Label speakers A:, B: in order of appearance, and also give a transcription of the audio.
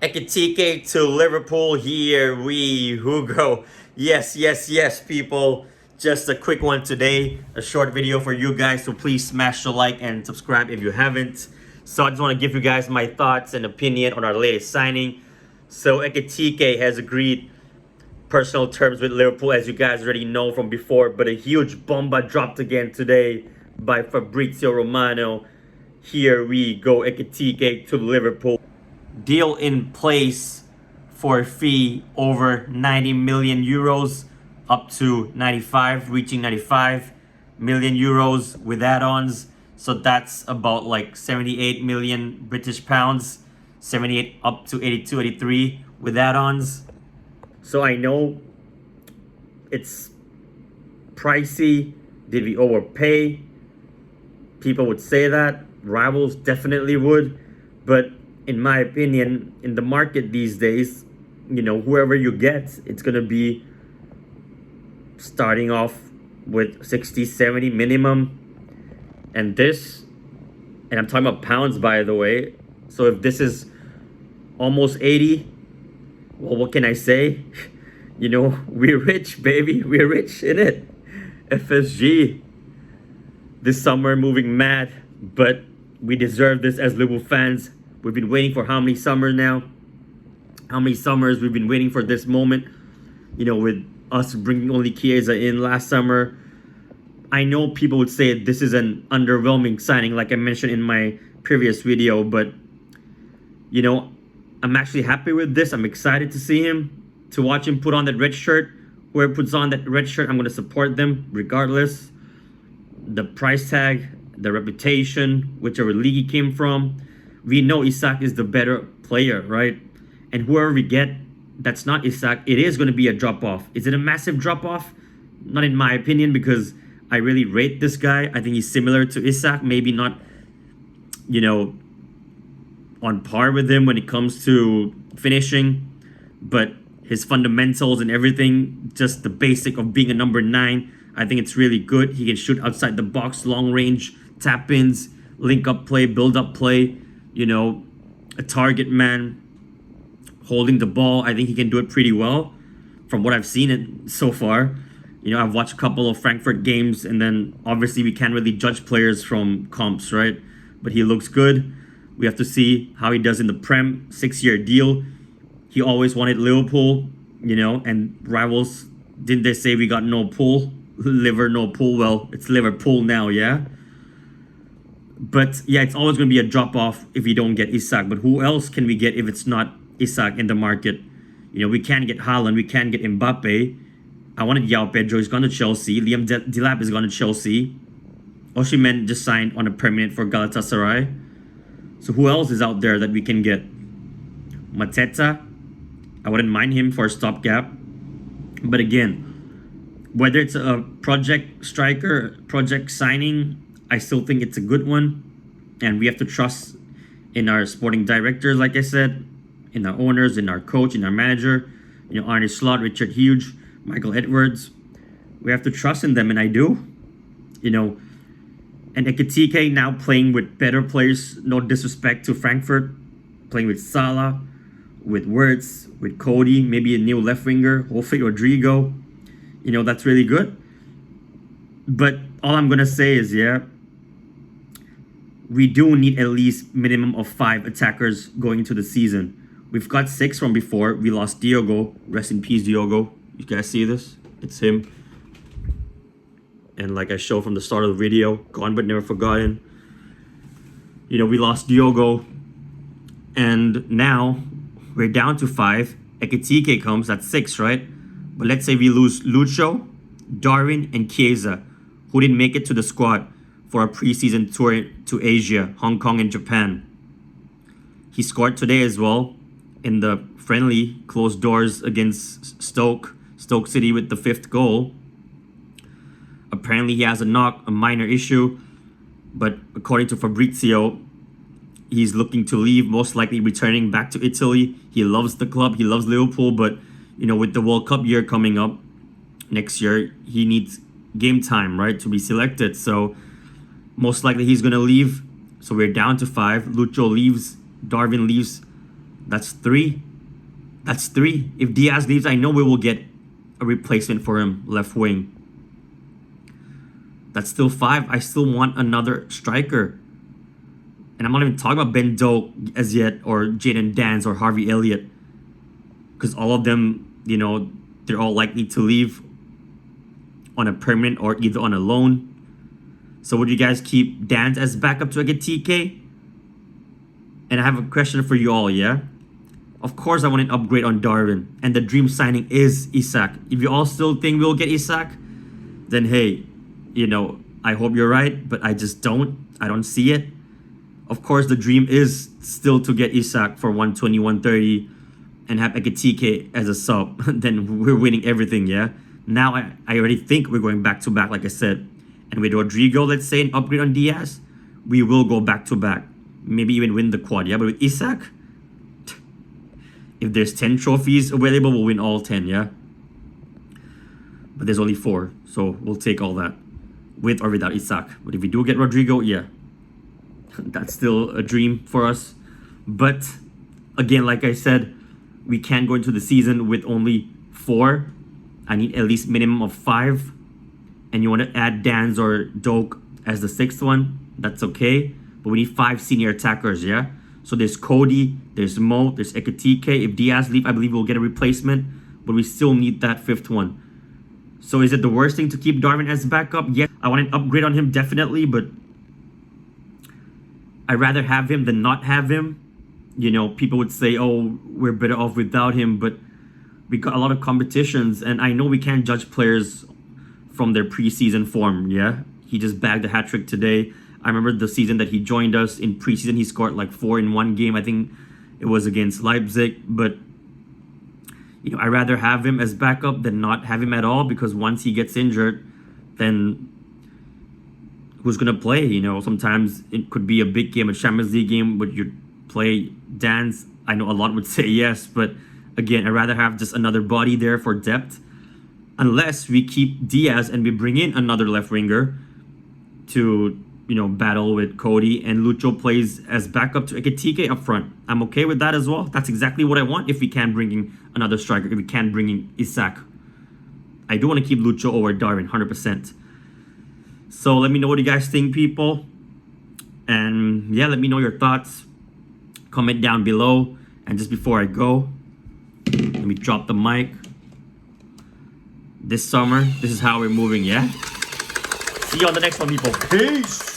A: Ekitike to Liverpool. Here we Hugo. Yes, people. Just a quick one today. A short video for you guys. So please smash the like and subscribe if you haven't. So I just want to give you guys my thoughts and opinion on our latest signing. So Ekitike has agreed personal terms with Liverpool, as you guys already know from before. But a huge bomba dropped again today by Fabrizioromano. Here we go. Ekitike to Liverpool. Deal in place for a fee over 90 million euros up to 95, reaching 95 million euros with add-ons. So that's about like 78 million British pounds, 78 up to 82, 83 with add-ons. So I know it's pricey. Did we overpay? People would say that. Rivals definitely would. But in my opinion, in the market these days, you know, whoever you get, it's going to be starting off with 60, 70 minimum. And I'm talking about pounds, by the way. So if this is almost 80, well, what can I say? You know, we're rich, baby. We're rich in it. FSG. This summer moving mad, but we deserve this as Liverpool fans. We've been waiting for how many summers now? How many summers we've been waiting for this moment? You know, with us bringing only Chiesa in last summer. I know people would say this is an underwhelming signing, like I mentioned in my previous video, but you know, I'm actually happy with this. I'm excited to see him, to watch him put on that red shirt. Whoever puts on that red shirt, I'm going to support them regardless. The price tag, the reputation, whichever league he came from. We know Isak is the better player, right? And whoever we get that's not Isak, it is going to be a drop-off. Is it a massive drop-off? Not in my opinion, because I really rate this guy. I think he's similar to Isak, maybe not, you know, on par with him when it comes to finishing, but his fundamentals and everything, just the basic of being a number 9, I think it's really good. He can shoot outside the box, long range, tap-ins, link-up play, build-up play, you know, a target man, holding the ball. I think he can do it pretty well from what I've seen it so far. You know, I've watched a couple of Frankfurt games, and then obviously we can't really judge players from comps, right? But he looks good. We have to see how he does in the Prem. 6-year deal. He always wanted Liverpool, you know, and rivals, didn't they say we got no pull? Liver, no pull. Well, it's Liverpool now, yeah? But yeah, it's always going to be a drop-off if we don't get Isak. But who else can we get if it's not Isak in the market? You know, we can't get Haaland, we can't get Mbappe. I wanted João Pedro, he's gone to Chelsea. Liam Delap is gone to Chelsea. Osimhen just signed on a permanent for Galatasaray. So who else is out there that we can get? Mateta, I wouldn't mind him for a stopgap. But again, whether it's a project striker, project signing, I still think it's a good one. And we have to trust in our sporting directors, like I said, in our owners, in our coach, in our manager, you know, Arne Slot, Richard Hughes, Michael Edwards. We have to trust in them, and I do. You know, and Ekitike now playing with better players, no disrespect to Frankfurt, playing with Salah, with Wirtz, with Cody, maybe a new left winger, hopefully Rodrigo. You know, that's really good. But all I'm going to say is, yeah, we do need at least minimum of 5 attackers going into the season. We've got 6 from before. We lost Diogo. Rest in peace, Diogo. You guys see this? It's him. And like I showed from the start of the video, gone but never forgotten. You know, we lost Diogo. And now we're down to 5. Ekitike comes at 6, right? But let's say we lose Lucho, Darwin, and Chiesa, who didn't make it to the squad for a preseason tour to Asia, Hong Kong, and Japan. He scored today as well in the friendly closed doors against Stoke City with the 5th goal. Apparently he has a knock, a minor issue, but according to Fabrizio, he's looking to leave, most likely returning back to Italy. He loves the club, he loves Liverpool, but you know, with the World Cup year coming up next year, he needs game time, right, to be selected. So most likely he's going to leave. So we're down to 5. Lucho leaves, Darwin leaves, That's 3. That's 3. If Diaz leaves, I know we will get a replacement for him, left wing. That's still 5. I still want another striker. And I'm not even talking about Ben Doak as yet, or Jaden Danz, or Harvey Elliott. Because all of them, you know, they're all likely to leave on a permanent or either on a loan. So would you guys keep Danz as backup to Ekitike? And I have a question for you all, yeah? Of course I want an upgrade on Darwin. And the dream signing is Isak. If you all still think we'll get Isak, then hey, you know, I hope you're right, but I just don't. I don't see it. Of course, the dream is still to get Isak for 120, 130 and have Ekitike as a sub. Then we're winning everything, yeah? Now I already think we're going back to back, like I said. And with Rodrigo, let's say, an upgrade on Diaz, we will go back to back. Maybe even win the quad, yeah? But with Isak, if there's 10 trophies available, we'll win all 10, yeah? But there's only 4, so we'll take all that. With or without Isak. But if we do get Rodrigo, yeah. That's still a dream for us. But, again, like I said, we can't go into the season with only 4. I need at least minimum of 5. And you want to add Danz or Doak as the 6th one, that's okay. But we need 5 senior attackers, yeah? So there's Cody, there's Mo, there's Ekitike. If Diaz leave, I believe we'll get a replacement. But we still need that 5th one. So is it the worst thing to keep Darwin as backup? Yes, I want an upgrade on him, definitely. But I'd rather have him than not have him. You know, people would say, oh, we're better off without him. But we got a lot of competitions. And I know we can't judge players from their preseason form, yeah? He just bagged a hat-trick today. I remember the season that he joined us in preseason, he scored like 4 in one game. I think it was against Leipzig. But, you know, I'd rather have him as backup than not have him at all, because once he gets injured, then who's going to play? You know, sometimes it could be a big game, a Champions League game, but you play Danz. I know a lot would say yes, but again, I'd rather have just another body there for depth. Unless we keep Diaz and we bring in another left winger to, you know, battle with Cody, and Lucho plays as backup to Ekitike up front. I'm okay with that as well. That's exactly what I want if we can bring in another striker, if we can bring in Isak. I do want to keep Lucho over Darwin, 100%. So let me know what you guys think, people. And yeah, let me know your thoughts. Comment down below. And just before I go, let me drop the mic. This summer, this is how we're moving, yeah? See you on the next one, people. Peace!